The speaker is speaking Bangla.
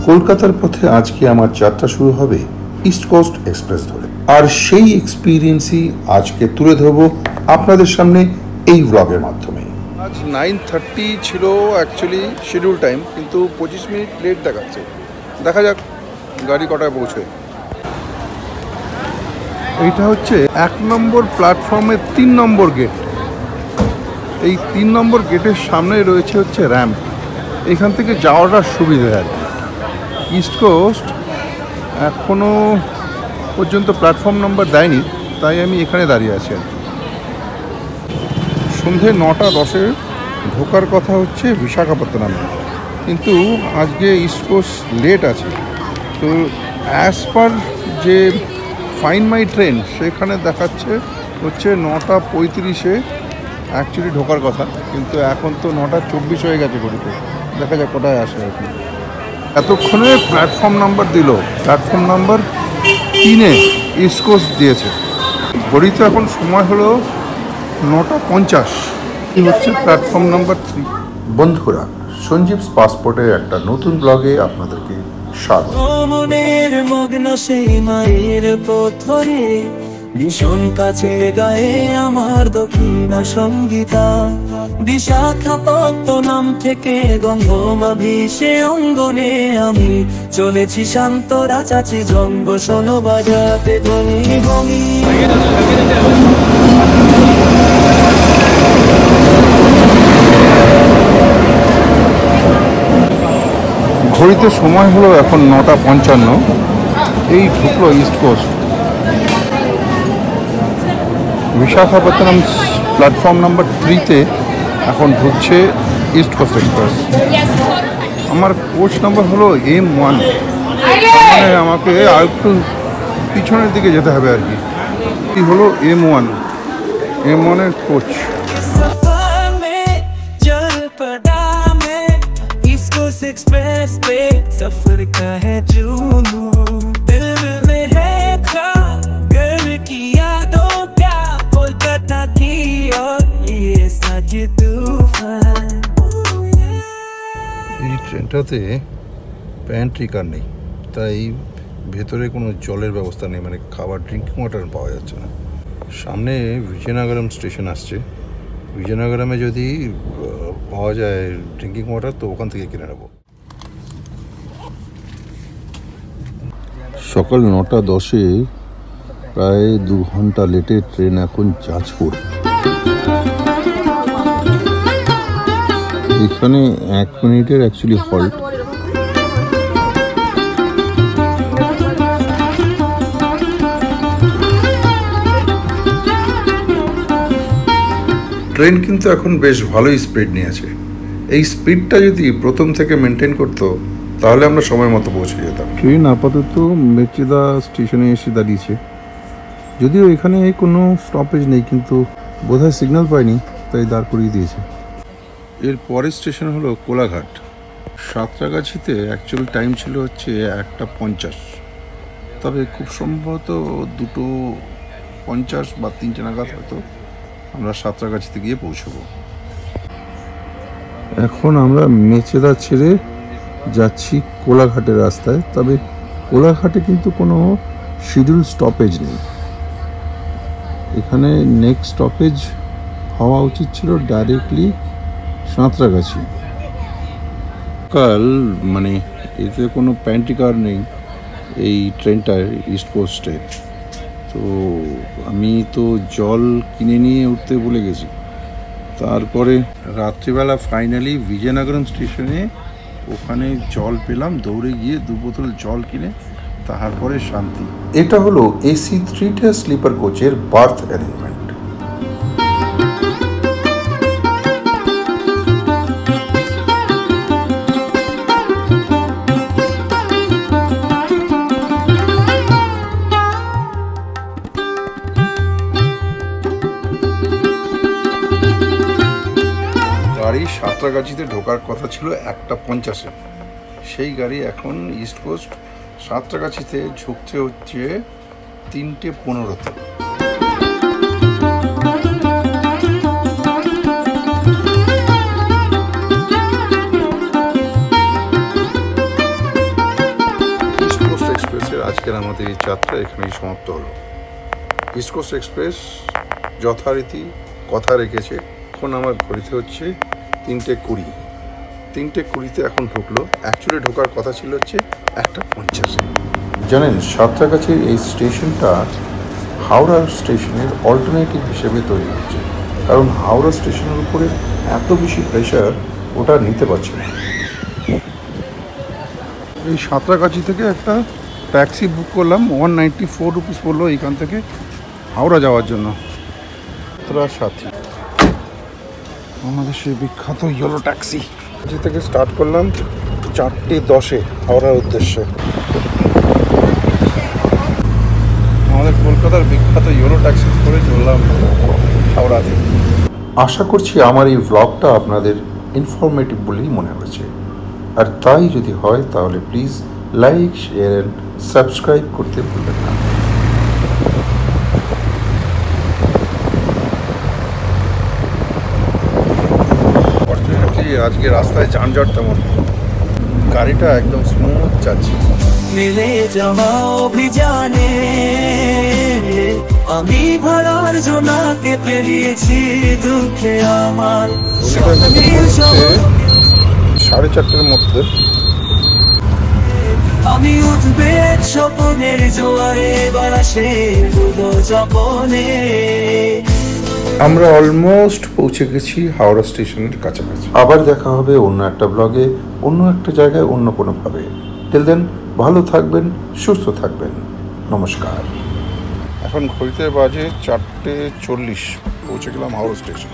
কলকাতার পথে আজকে আমার যাত্রা শুরু হবে ইস্ট কোস্ট এক্সপ্রেস ধরে, আর সেই এক্সপিরিয়েন্সই আজকে তুলে ধরবো আপনাদের সামনে এই ব্লগের মাধ্যমে। আজ 9:30 ছিল অ্যাকচুয়ালি শিডিউল টাইম, কিন্তু 25 মিনিট লেট দেখাচ্ছে। দেখা যাক গাড়ি কটায় পৌঁছয়। এইটা হচ্ছে 1 নম্বর প্ল্যাটফর্মের 3 নম্বর গেট। এই 3 নম্বর গেটের সামনে রয়েছে হচ্ছে র্যাম্প। এখান থেকে যাওয়াটা সুবিধা আর ইস্ট কোস্ট এখনও পর্যন্ত প্ল্যাটফর্ম নাম্বার দেয়নি, তাই আমি এখানে দাঁড়িয়ে আছি। সন্ধে 9:10 ঢোকার কথা হচ্ছে বিশাখাপত্তনমে, কিন্তু আজকে ইস্ট কোস্ট লেট আছে। তো অ্যাজ পার যে ফাইন মাই ট্রেন সেখানে দেখাচ্ছে হচ্ছে 9:35 অ্যাকচুয়ালি ঢোকার কথা, কিন্তু এখন তো 9:24 হয়ে গেছে ঘড়িতে। দেখা যাক কোথায় আসে আর কি। এতক্ষণে প্ল্যাটফর্ম নাম্বার দিল, প্ল্যাটফর্ম নাম্বার 3-এ ইস্ট কোস্ট দিয়েছে। ঘড়িতে এখন সময় হলো 9:50, এই হচ্ছে প্ল্যাটফর্ম নাম্বার 3। বন্ধুরা, সঞ্জীবস পাসপোর্টের একটা নতুন ব্লগে আপনাদেরকে স্বাগত। মনের মগ্ন সেই মায়ের পথরে ভীষণ কাছে গায়ে আমার দক্ষিণা সঙ্গীতা। বিশাখাপত্তনম থেকে গঙ্গমা ভেসে অঙ্গনে আমি চলেছি শান্ত রাচাচি জঙ্গ শোনো বাজাতে ধ্বনি ভঙ্গি। ঘড়িতে সময় হলো এখন 9:55। এই ঢুকলো East Coast. Visakhapatnam platform number 3-তে এখন ঢুকছে ইস্ট কোস্ট এক্সপ্রেস। আমার কোচ নাম্বার হলো M1, মানে আমাকে আর একটু পিছনের দিকে যেতে হবে আর কি। এই হলো M1-এর কোচ। एक्सप्रेस पे सफर का है जुनून, दिल में है ख्वाब घर की यादों का, कोलकाता की और ये सच तूफान। এই ট্রেনটাতে প্যান্ট্রি কার নেই, তাই ভেতরে কোনো জলের ব্যবস্থা নেই, মানে খাবার ড্রিঙ্কিং ওয়াটার পাওয়া যাচ্ছে না। সামনে বিজয়নগরম স্টেশন আসছে। বিজয়নগরমে যদি পাওয়া যায় ড্রিঙ্কিং ওয়াটার তো ওখান থেকে কিনে নেব। সকাল 9:10, প্রায় 2 ঘন্টা লেটে ট্রেন এখন জাজপুর। এখানে 1 মিনিটের অ্যাকচুয়ালি হল্ট। ট্রেন কিন্তু এখন বেশ ভালোই স্পিড নিয়েছে। এই স্পিডটা যদি প্রথম থেকে মেনটেন করতো তাহলে আমরা সময় মতো পৌঁছে যেতাম। ট্রেন আপাতত মেচেদা স্টেশনে এসে দাঁড়িয়েছে, যদিও এখানে কোনো স্টপেজ নেই, কিন্তু বোধহয় সিগন্যাল পায়নি তাই দাঁড় করিয়ে দিয়েছে। এর পরের স্টেশন হলো কোলাঘাট। সাঁতরাগাছিতে অ্যাকচুয়াল টাইম ছিল হচ্ছে 1:50, তবে খুব সম্ভবত 2:50 বা 3টে নাগাদ হয়তো আমরা সাঁতরাগাছিতে গিয়ে পৌঁছবো। এখন আমরা মেচেদা ছেড়ে যাচ্ছি কোলাঘাটের রাস্তায়, তবে কোলাঘাটে কিন্তু কোনো শিডিউল স্টপেজ নেই। এখানে নেক্সট স্টপেজ হওয়া উচিত ছিল ডাইরেক্টলি সাঁতরাগাছি। কাল মানে এতে কোনো প্যান্ট্রি কার নেই এই ট্রেনটার ইস্ট কোস্টে। তো আমি তো জল কিনে নিয়ে উঠতে ভুলে গেছি। তারপরে রাত্রিবেলা ফাইনালি বিজয়নগরম স্টেশনে ওখানে জল পেলাম, দৌড়ে গিয়ে 2 বোতল জল কিনে তারপরে শান্তি। এটা হলো AC 3 স্লিপার কোচের বার্থ অ্যারেঞ্জমেন্ট। গাড়ি সাঁতরাগাছিতে ঢোকার কথা ছিল 1:50-এ, সেই গাড়ি এখন ইস্ট কোস্ট সাঁতরাগাছিতে ঝুঁকতে হচ্ছে 3:15-তে। এক্সপ্রেসের আজকের আমাদের এই যাত্রা এখানেই সমাপ্ত হলো। ইস্ট কোস্ট এক্সপ্রেস যথারীতি কথা রেখেছে। এখন আমার ঘড়িতে হচ্ছে 3:20। 3:20 এখন ঢুকলো। অ্যাকচুয়ালি ঢোকার কথা ছিল হচ্ছে 1:50। জানেন, সাঁতরাগাছির এই স্টেশনটা হাওড়া স্টেশনের অল্টারনেটিভ হিসেবে তৈরি হচ্ছে, কারণ হাওড়া স্টেশনের উপরে এত বেশি প্রেশার ওটা নিতে পারছে না। এই সাঁতরাগাছি থেকে একটা ট্যাক্সি বুক করলাম, 194 রুপিস পড়লো এইখান থেকে হাওড়া যাওয়ার জন্য। সাথী আমাদের সেই বিখ্যাত ইয়েলো ট্যাক্সি থেকে স্টার্ট করলাম 4:10 হাওড়ার উদ্দেশ্যে। আমাদের কলকাতার বিখ্যাত ইয়েলো ট্যাক্সি করে চললাম হাওড়াতে। আশা করছি আমার এই ভ্লগটা আপনাদের ইনফরমেটিভ বলেই মনে হয়েছে, আর তাই যদি হয় তাহলে please like, share and subscribe করতে ভুলবেন না। আজকে রাস্তায় যানজট তেমন, গাড়িটা একদম স্মুথ যাচ্ছে। মিলে যাওয়া অভিযানে আমি ভরার জোনাকে পেরিয়েছি দুঃখে আমার 4:30 মধ্যে। আমি উঠবে স্বপ্নের জোয়ারে বারাসে যপনে। আমরা অলমোস্ট পৌঁছে গেছি হাওড়া স্টেশনের কাছাকাছি। আবার দেখা হবে অন্য একটা ব্লগে, অন্য একটা জায়গায়, অন্য কোনোভাবে। টিল দেন ভালো থাকবেন, সুস্থ থাকবেন। নমস্কার। এখন ঘড়িতে বাজে 4:40। পৌঁছে গেলাম হাওড়া স্টেশন।